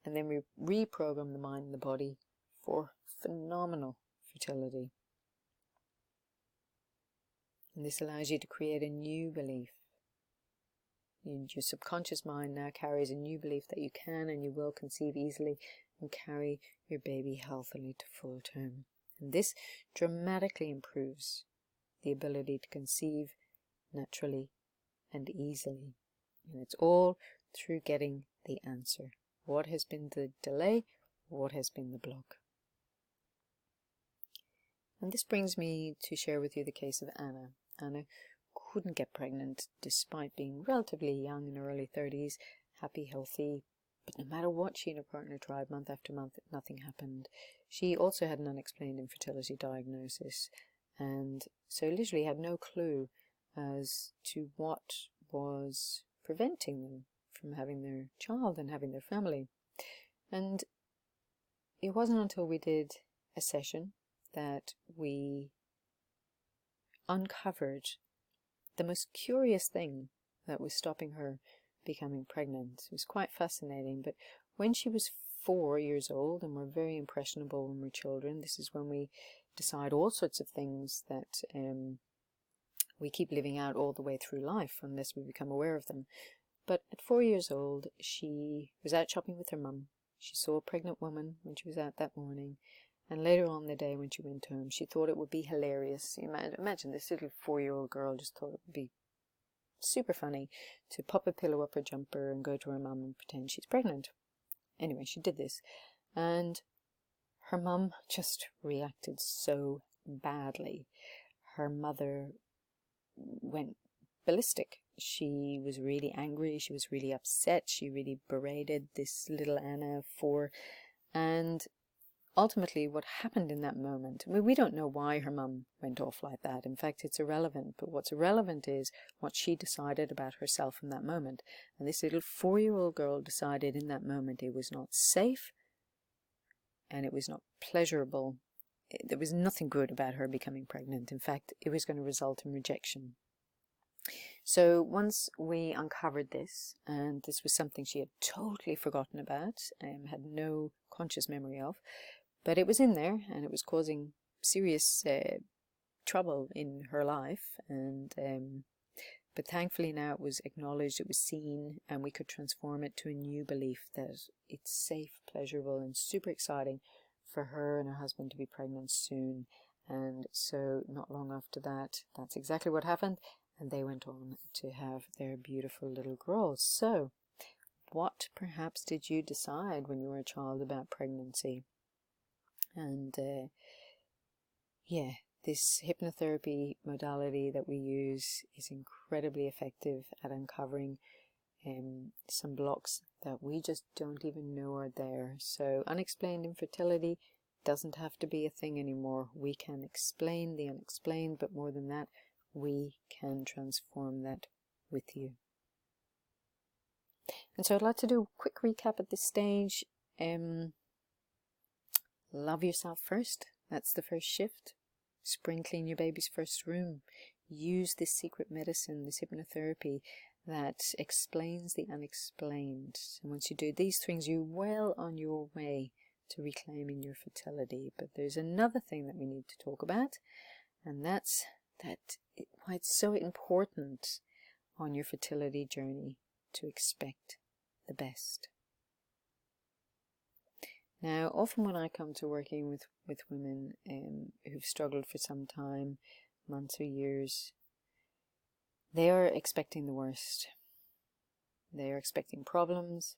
Speaker 1: and then we reprogram the mind and the body for phenomenal fertility. And this allows you to create a new belief. Your subconscious mind now carries a new belief that you can and you will conceive easily and carry your baby healthily to full term. And this dramatically improves the ability to conceive naturally and easily. And it's all through getting the answer. What has been the delay? What has been the block? And this brings me to share with you the case of Anna. Anna couldn't get pregnant despite being relatively young, in her early 30s, happy, healthy, but no matter what she and her partner tried, month after month, nothing happened. She also had an unexplained infertility diagnosis, and so literally had no clue as to what was preventing them from having their child and having their family. And it wasn't until we did a session that we uncovered the most curious thing that was stopping her becoming pregnant. It was quite fascinating, but when she was 4 years old, and we're very impressionable when we're children. This is when we decide all sorts of things that we keep living out all the way through life unless we become aware of them. But at 4 years old, she was out shopping with her mum. She saw a pregnant woman when she was out that morning, and later on the day when she went home, she thought it would be hilarious. Imagine this little 4-year-old girl just thought it would be super funny to pop a pillow up her jumper and go to her mum and pretend she's pregnant. Anyway, she did this, and her mum just reacted so badly. Her mother went ballistic. She was really angry. She was really upset. She really berated this little Anna and ultimately what happened in that moment, I mean, we don't know why her mum went off like that. In fact, it's irrelevant. But what's irrelevant is what she decided about herself in that moment. And this little 4-year-old girl decided in that moment it was not safe and it was not pleasurable. There was nothing good about her becoming pregnant. In fact, it was going to result in rejection. So once we uncovered this, and this was something she had totally forgotten about, had no conscious memory of, but it was in there and it was causing serious trouble in her life, and but thankfully now it was acknowledged, it was seen, and we could transform it to a new belief that it's safe, pleasurable, and super exciting for her and her husband to be pregnant soon. And so not long after that, that's exactly what happened, and they went on to have their beautiful little girl. So what perhaps did you decide when you were a child about pregnancy? And yeah, this hypnotherapy modality that we use is incredibly effective at uncovering some blocks that we just don't even know are there. So unexplained infertility doesn't have to be a thing anymore. We can explain the unexplained, but more than that, we can transform that with you. And so I'd like to do a quick recap at this stage. Love yourself first. That's the first shift. Spring clean your baby's first room. Use this secret medicine, this hypnotherapy that explains the unexplained. And once you do these things, you're well on your way to reclaiming your fertility. But there's another thing that we need to talk about, and that's why it's so important on your fertility journey to expect the best. Now, often when I come to working with women who've struggled for some time, months or years, they are expecting the worst. They are expecting problems,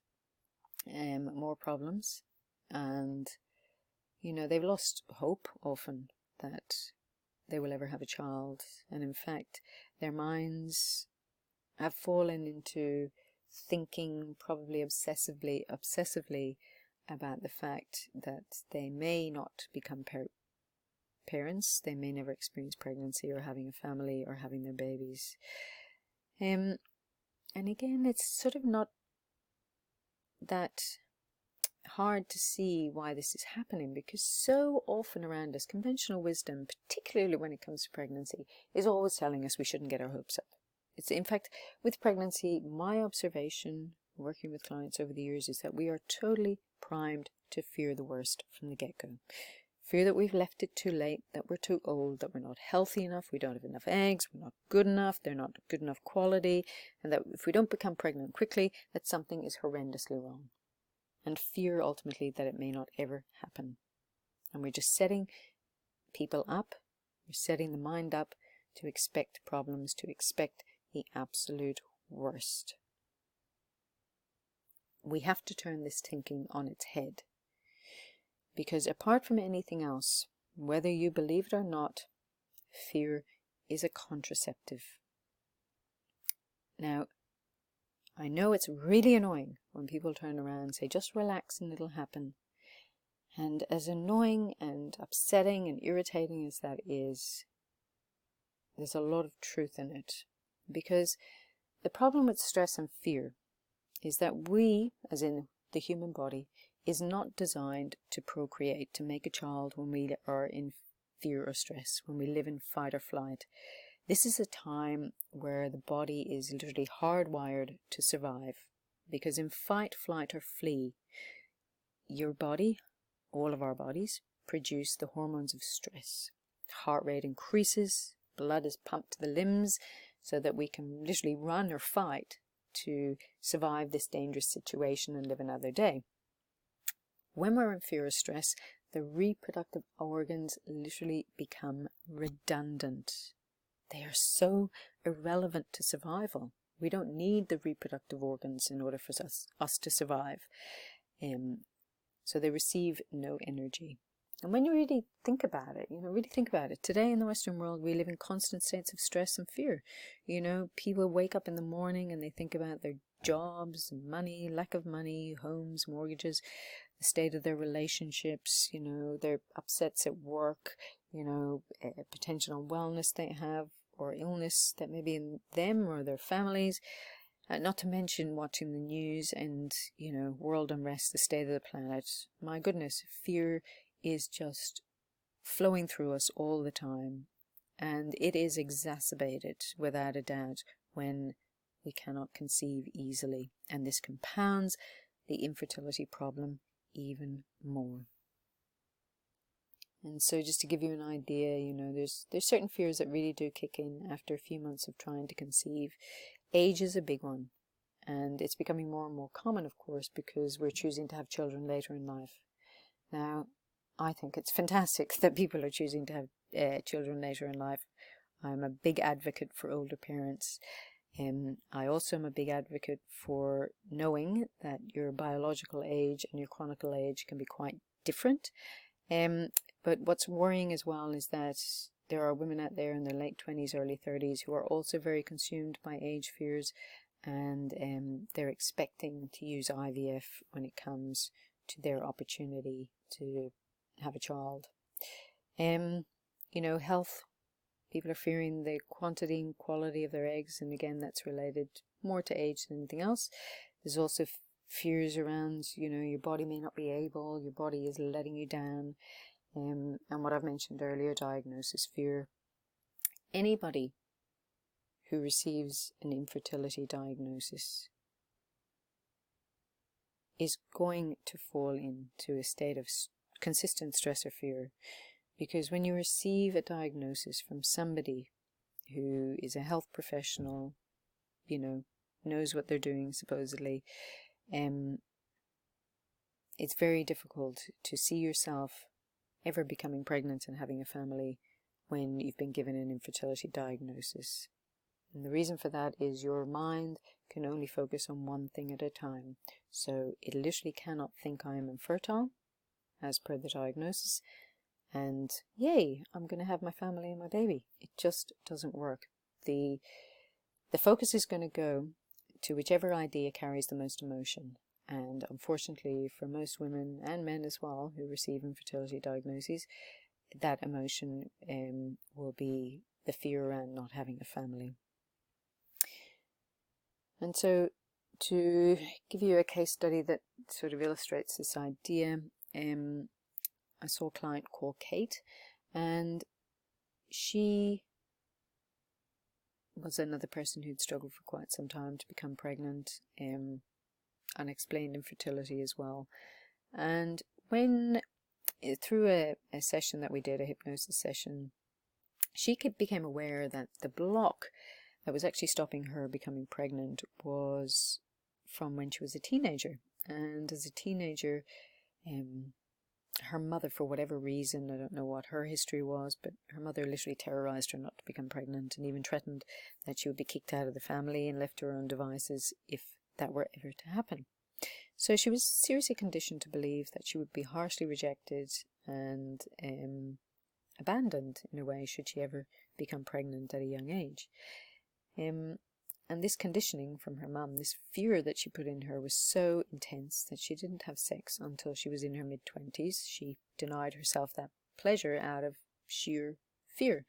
Speaker 1: more problems, and they've lost hope often that they will ever have a child. And in fact, their minds have fallen into thinking probably obsessively about the fact that they may not become parents, they may never experience pregnancy or having a family or having their babies. And again, it's sort of not that hard to see why this is happening, because so often around us, conventional wisdom, particularly when it comes to pregnancy, is always telling us we shouldn't get our hopes up. It's, in fact, with pregnancy, my observation working with clients over the years is that we are totally primed to fear the worst from the get-go. Fear that we've left it too late, that we're too old, that we're not healthy enough, we don't have enough eggs, we're not good enough, they're not good enough quality, and that if we don't become pregnant quickly, that something is horrendously wrong. And fear ultimately that it may not ever happen. And we're just setting people up, we're setting the mind up to expect problems, to expect the absolute worst. We have to turn this thinking on its head. Because apart from anything else, whether you believe it or not, fear is a contraceptive. Now, I know it's really annoying when people turn around and say, just relax and it'll happen. And as annoying and upsetting and irritating as that is, there's a lot of truth in it. Because the problem with stress and fear is that we, as in the human body, is not designed to procreate, to make a child when we are in fear or stress, when we live in fight or flight. This is a time where the body is literally hardwired to survive, because in fight, flight or flee, your body, all of our bodies, produce the hormones of stress. Heart rate increases, blood is pumped to the limbs so that we can literally run or fight to survive this dangerous situation and live another day. When we're in fear or stress, the reproductive organs literally become redundant. They are so irrelevant to survival. We don't need the reproductive organs in order for us to survive. So they receive no energy. And when you really think about it, today in the Western world, we live in constant states of stress and fear. People wake up in the morning and they think about their jobs, money, lack of money, homes, mortgages, the state of their relationships, their upsets at work, potential wellness they have, or illness that may be in them or their families. Not to mention watching the news and, world unrest, the state of the planet. My goodness, fear is just flowing through us all the time. And it is exacerbated, without a doubt, when we cannot conceive easily. And this compounds the infertility problem even more. And so just to give you an idea, there's certain fears that really do kick in after a few months of trying to conceive. Age is a big one. And it's becoming more and more common, of course, because we're choosing to have children later in life. Now, I think it's fantastic that people are choosing to have children later in life. I'm a big advocate for older parents. I also am a big advocate for knowing that your biological age and your chronicle age can be quite different. But what's worrying as well is that there are women out there in their late 20s, early 30s who are also very consumed by age fears, and they're expecting to use IVF when it comes to their opportunity to have a child. Health. People are fearing the quantity and quality of their eggs, and again, that's related more to age than anything else. There's also fears around, your body may not be able, your body is letting you down, and what I've mentioned earlier, diagnosis fear. Anybody who receives an infertility diagnosis is going to fall into a state of consistent stress or fear, because when you receive a diagnosis from somebody who is a health professional, knows what they're doing supposedly, it's very difficult to see yourself ever becoming pregnant and having a family when you've been given an infertility diagnosis. And the reason for that is your mind can only focus on one thing at a time. So it literally cannot think I am infertile, as per the diagnosis, and yay, I'm going to have my family and my baby. It just doesn't work. The focus is going to go to whichever idea carries the most emotion. And unfortunately, for most women and men as well who receive infertility diagnoses, that emotion will be the fear around not having a family. And so, to give you a case study that sort of illustrates this idea, I saw a client called Kate, and she was another person who'd struggled for quite some time to become pregnant, unexplained infertility as well. And when, through a session that we did, a hypnosis session, she became aware that the block that was actually stopping her becoming pregnant was from when she was a teenager. And as a teenager, her mother, for whatever reason, I don't know what her history was, but her mother literally terrorized her not to become pregnant, and even threatened that she would be kicked out of the family and left to her own devices if that were ever to happen. So she was seriously conditioned to believe that she would be harshly rejected and abandoned in a way should she ever become pregnant at a young age. And this conditioning from her mum, this fear that she put in her, was so intense that she didn't have sex until she was in her mid-20s. She denied herself that pleasure out of sheer fear.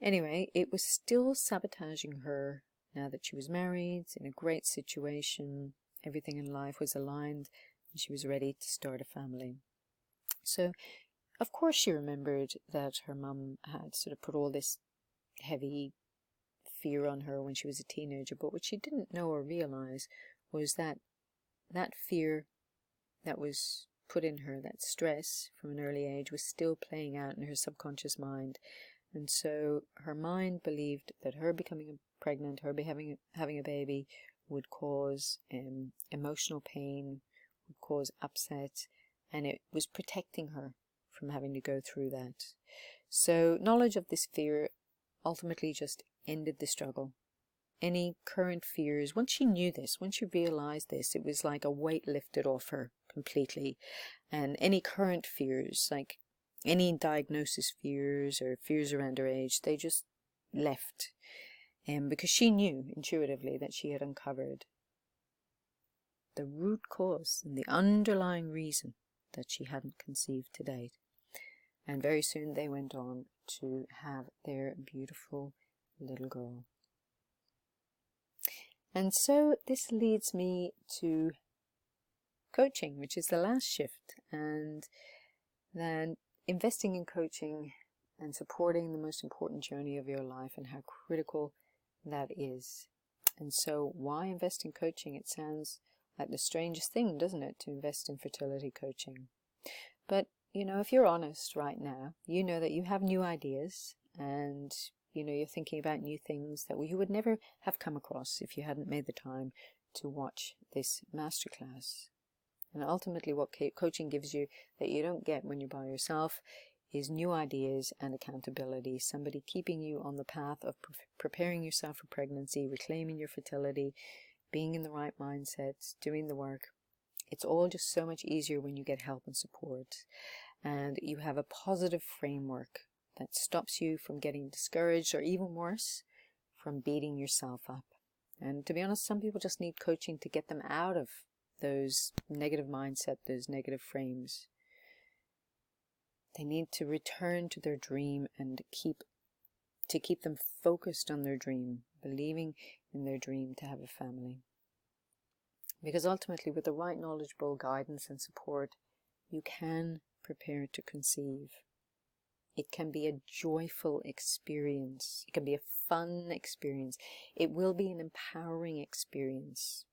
Speaker 1: Anyway, it was still sabotaging her now that she was married, in a great situation, everything in life was aligned, and she was ready to start a family. So, of course, she remembered that her mum had sort of put all this heavy fear on her when she was a teenager, but what she didn't know or realize was that that fear that was put in her, that stress from an early age, was still playing out in her subconscious mind. And so her mind believed that her becoming pregnant, her having a baby, would cause emotional pain, would cause upset, and it was protecting her from having to go through that. So knowledge of this fear ultimately just ended the struggle. Any current fears, once she knew this, once she realized this, it was like a weight lifted off her completely. And any current fears, like any diagnosis fears or fears around her age, they just left. Because she knew intuitively that she had uncovered the root cause and the underlying reason that she hadn't conceived to date. And very soon they went on to have their beautiful little girl. And so this leads me to coaching, which is the last shift. And then investing in coaching and supporting the most important journey of your life, and how critical that is. And so why invest in coaching? It sounds like the strangest thing, doesn't it, to invest in fertility coaching? But, you know, if you're honest right now, you know that you have new ideas, and, you know, you're thinking about new things that you would never have come across if you hadn't made the time to watch this masterclass. And ultimately what coaching gives you that you don't get when you're by yourself is new ideas and accountability. Somebody keeping you on the path of preparing yourself for pregnancy, reclaiming your fertility, being in the right mindset, doing the work. It's all just so much easier when you get help and support. And you have a positive framework that stops you from getting discouraged, or even worse, from beating yourself up. And to be honest, some people just need coaching to get them out of those negative mindset, those negative frames. They need to return to their dream and keep them focused on their dream, believing in their dream to have a family. Because ultimately, with the right knowledgeable guidance and support, you can prepare to conceive. It can be a joyful experience. It can be a fun experience. It will be an empowering experience.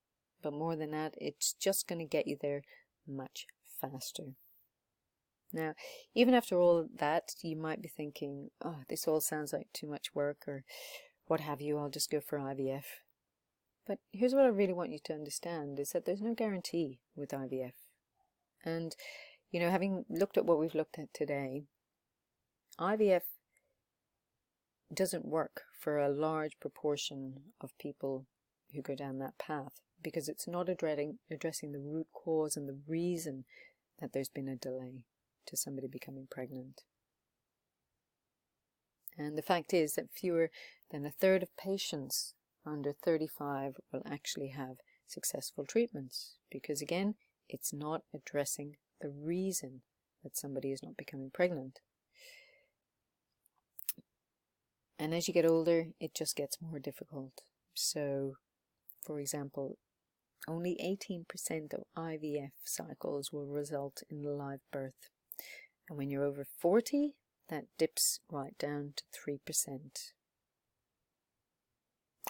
Speaker 1: But more than that, it's just going to get you there much faster. Now, even after all that, you might be thinking, oh, this all sounds like too much work, or what have you, I'll just go for IVF. But here's what I really want you to understand, is that there's no guarantee with IVF. And, you know, having looked at what we've looked at today, IVF doesn't work for a large proportion of people who go down that path, because it's not addressing the root cause and the reason that there's been a delay to somebody becoming pregnant. And the fact is that fewer than a third of patients under 35 will actually have successful treatments, because again, it's not addressing the reason that somebody is not becoming pregnant. And as you get older, it just gets more difficult. So, for example, only 18% of IVF cycles will result in a live birth. And when you're over 40, that dips right down to 3%.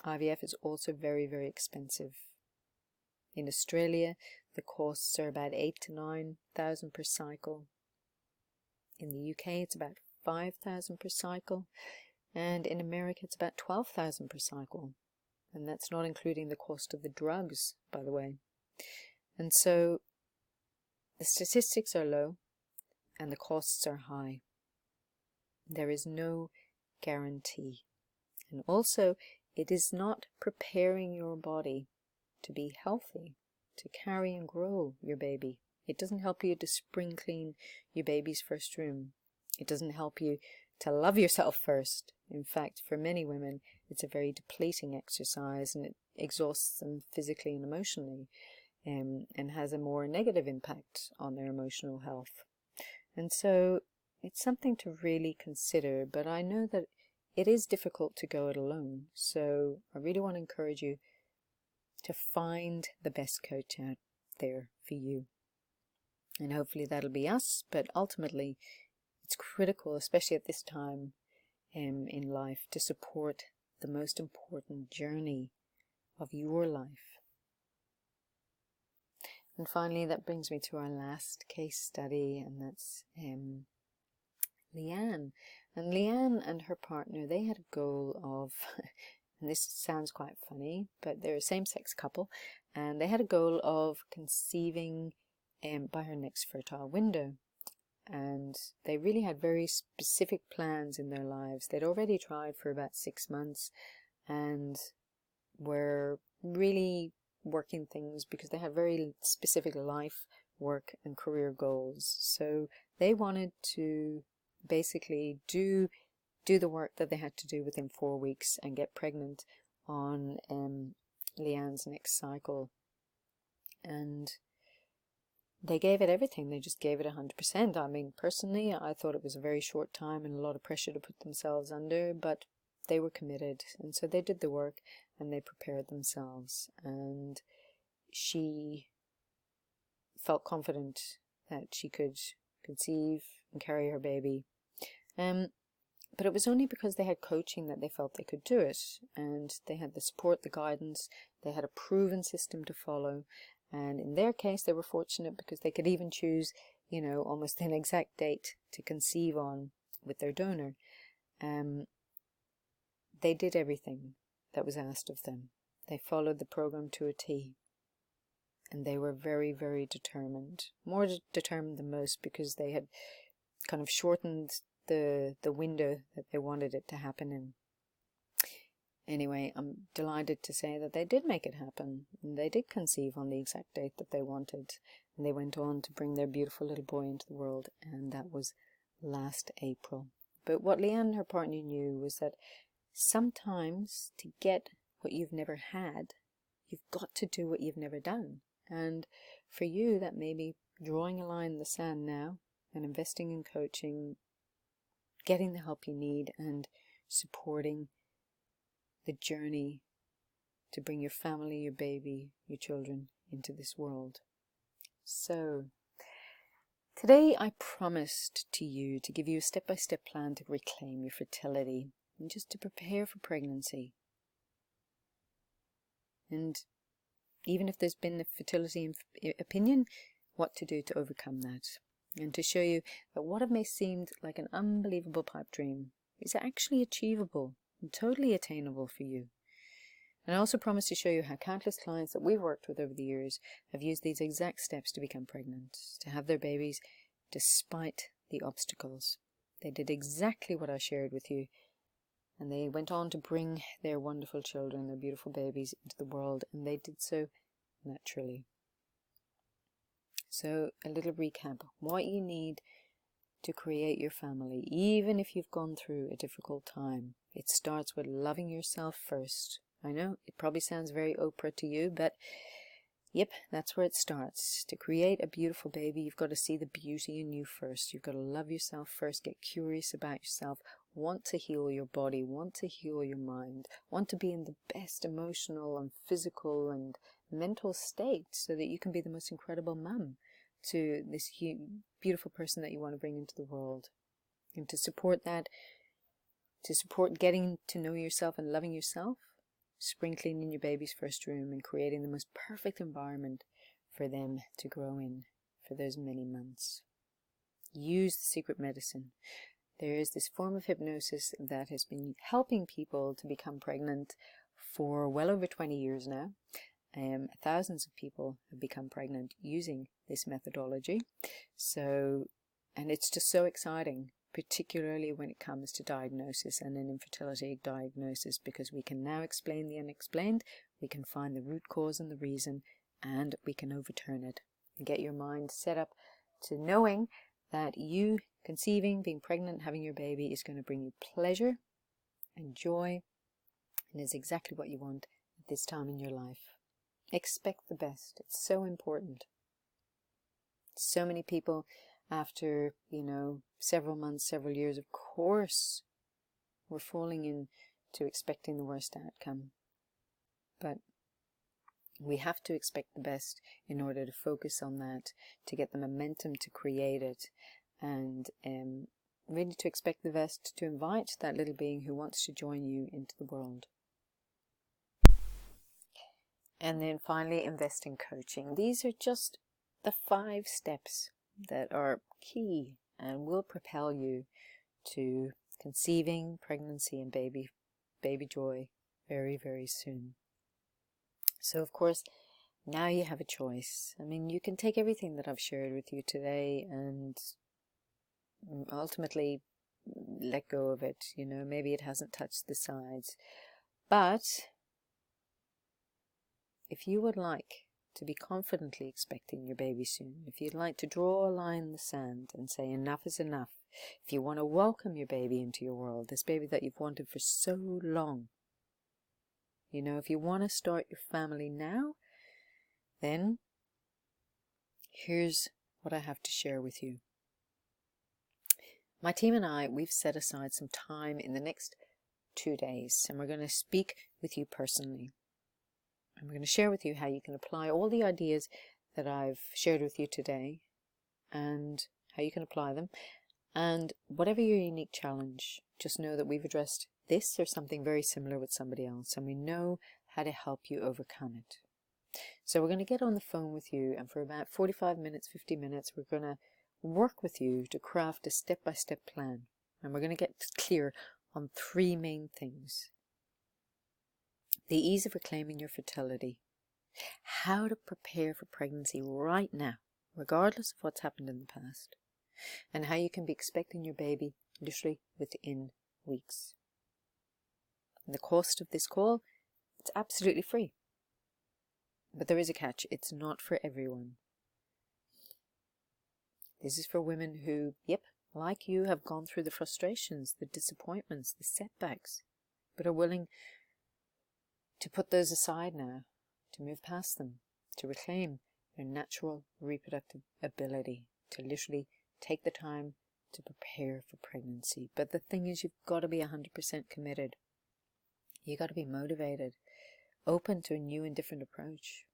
Speaker 1: IVF is also very, very expensive. In Australia, the costs are about 8,000 to 9,000 per cycle. In the UK, it's about 5,000 per cycle. And in America, it's about 12,000 per cycle. And that's not including the cost of the drugs, by the way. And so the statistics are low and the costs are high. There is no guarantee. And also, it is not preparing your body to be healthy, to carry and grow your baby. It doesn't help you to spring clean your baby's first room. It doesn't help you to love yourself first. In fact, for many women, it's a very depleting exercise, and it exhausts them physically and emotionally, and has a more negative impact on their emotional health. And so it's something to really consider, but I know that it is difficult to go it alone. So I really want to encourage you to find the best coach out there for you. And hopefully that'll be us, but ultimately it's critical, especially at this time in life, to support the most important journey of your life. And finally, that brings me to our last case study, and that's Leanne. And Leanne and her partner, they had a goal of, and this sounds quite funny, but they're a same-sex couple, and they had a goal of conceiving by her next fertile window. And they really had very specific plans in their lives. They'd already tried for about 6 months and were really working things because they had very specific life, work and career goals. So they wanted to basically do the work that they had to do within 4 weeks and get pregnant on Leanne's next cycle. And they gave it everything. They just gave it 100%. I mean, personally, I thought it was a very short time and a lot of pressure to put themselves under, but they were committed. And so they did the work and they prepared themselves. And she felt confident that she could conceive and carry her baby. But it was only because they had coaching that they felt they could do it. And they had the support, the guidance, they had a proven system to follow. And in their case, they were fortunate because they could even choose, you know, almost an exact date to conceive on with their donor. They did everything that was asked of them. They followed the program to a T. And they were very, very determined. More determined than most because they had kind of shortened the window that they wanted it to happen in. Anyway, I'm delighted to say that they did make it happen. And they did conceive on the exact date that they wanted. And they went on to bring their beautiful little boy into the world. And that was last April. But what Leanne and her partner knew was that sometimes to get what you've never had, you've got to do what you've never done. And for you, that may be drawing a line in the sand now and investing in coaching, getting the help you need and supporting the journey to bring your family, your baby, your children into this world. So today I promised to you to give you a step-by-step plan to reclaim your fertility and just to prepare for pregnancy. And even if there's been a fertility opinion, what to do to overcome that. And to show you that what have may seemed like an unbelievable pipe dream is actually achievable and totally attainable for you. And I also promise to show you how countless clients that we've worked with over the years have used these exact steps to become pregnant, to have their babies despite the obstacles. They did exactly what I shared with you, and they went on to bring their wonderful children, their beautiful babies into the world, and they did so naturally. So a little recap, what you need to create your family, even if you've gone through a difficult time. It starts with loving yourself first. I know it probably sounds very Oprah to you, but yep, that's where it starts. To create a beautiful baby, you've got to see the beauty in you first. You've got to love yourself first, get curious about yourself, want to heal your body, want to heal your mind, want to be in the best emotional and physical and mental state so that you can be the most incredible mum to this beautiful person that you want to bring into the world. And to support that, to support getting to know yourself and loving yourself, sprinkling in your baby's first room and creating the most perfect environment for them to grow in for those many months. Use the secret medicine. There is this form of hypnosis that has been helping people to become pregnant for well over 20 years now. Thousands of people have become pregnant using this methodology. And it's just so exciting, particularly when it comes to diagnosis and an infertility diagnosis, because we can now explain the unexplained, we can find the root cause and the reason, and we can overturn it and get your mind set up to knowing that you conceiving, being pregnant, having your baby is going to bring you pleasure and joy, and is exactly what you want at this time in your life. Expect the best. It's so important. So many people after, several months, several years, of course, we're falling into expecting the worst outcome. But we have to expect the best in order to focus on that, to get the momentum to create it, and really to expect the best, to invite that little being who wants to join you into the world. And then finally, invest in coaching. These are just the 5 steps that are key and will propel you to conceiving, pregnancy, and baby joy very, very soon. So, of course, now you have a choice. I mean, you can take everything that I've shared with you today and ultimately let go of it. You know, maybe it hasn't touched the sides. But if you would like to be confidently expecting your baby soon, if you'd like to draw a line in the sand and say enough is enough, if you want to welcome your baby into your world, this baby that you've wanted for so long, you know, if you want to start your family now, then here's what I have to share with you. My team and I, we've set aside some time in the next 2 days, and we're going to speak with you personally. And we're going to share with you how you can apply all the ideas that I've shared with you today and how you can apply them. And whatever your unique challenge, just know that we've addressed this or something very similar with somebody else, and we know how to help you overcome it. So we're going to get on the phone with you, and for about 45 minutes, 50 minutes, we're going to work with you to craft a step-by-step plan. And we're going to get clear on 3 main things. The ease of reclaiming your fertility, how to prepare for pregnancy right now, regardless of what's happened in the past, and how you can be expecting your baby literally within weeks. And the cost of this call, it's absolutely free. But there is a catch, it's not for everyone. This is for women who, yep, like you, have gone through the frustrations, the disappointments, the setbacks, but are willing to put those aside now, to move past them, to reclaim their natural reproductive ability, to literally take the time to prepare for pregnancy. But the thing is, you've got to be 100% committed. You've got to be motivated, open to a new and different approach.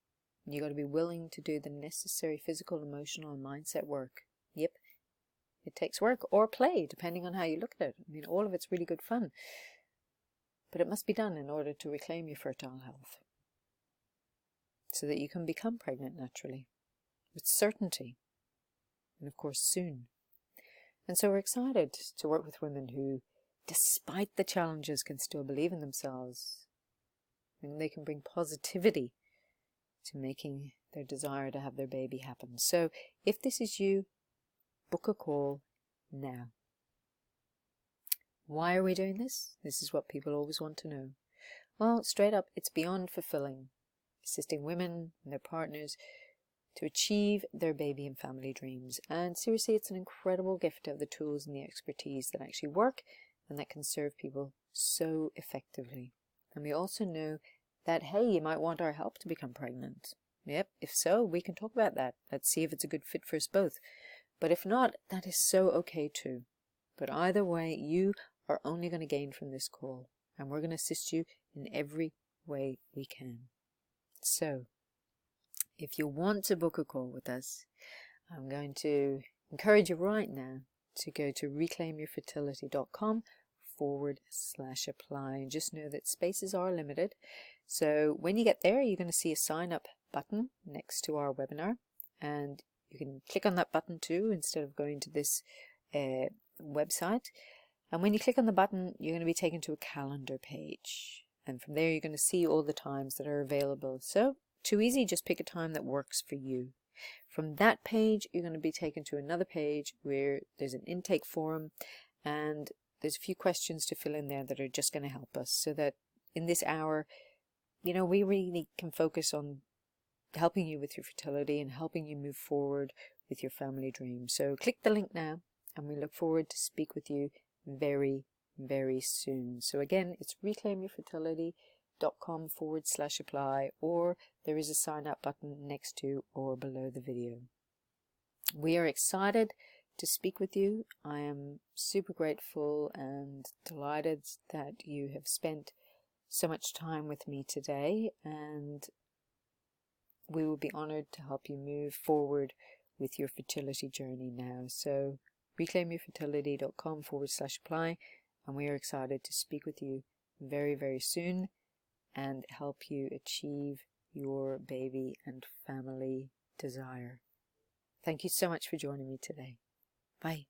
Speaker 1: You've got to be willing to do the necessary physical, emotional, and mindset work. Yep, it takes work or play, depending on how you look at it. I mean, all of it's really good fun. But it must be done in order to reclaim your fertile health, so that you can become pregnant naturally, with certainty, and of course soon. And so we're excited to work with women who, despite the challenges, can still believe in themselves, and they can bring positivity to making their desire to have their baby happen. So if this is you, book a call now. Why are we doing this? This is what people always want to know. Well, straight up, it's beyond fulfilling, assisting women and their partners to achieve their baby and family dreams. And seriously, it's an incredible gift to have the tools and the expertise that actually work and that can serve people so effectively. And we also know that, hey, you might want our help to become pregnant. Yep, if so, we can talk about that. Let's see if it's a good fit for us both. But if not, that is so okay too. But either way, you are only going to gain from this call, and we're going to assist you in every way we can. So, if you want to book a call with us, I'm going to encourage you right now to go to reclaimyourfertility.com/apply, and just know that spaces are limited. So when you get there, you're going to see a sign up button next to our webinar, and you can click on that button too instead of going to this website. And when you click on the button, you're going to be taken to a calendar page, and from there you're going to see all the times that are available. So too easy, just pick a time that works for you. From that page, you're going to be taken to another page where there's an intake form, and there's a few questions to fill in there that are just going to help us, so that in this hour, you know, we really can focus on helping you with your fertility and helping you move forward with your family dream. So click the link now, and we look forward to speak with you very, very soon. So again, it's reclaimyourfertility.com/apply, or there is a sign up button next to or below the video. We are excited to speak with you. I am super grateful and delighted that you have spent so much time with me today, and we will be honored to help you move forward with your fertility journey now. So reclaimyourfertility.com/apply, and we are excited to speak with you very, very soon and help you achieve your baby and family desire. Thank you so much for joining me today. Bye.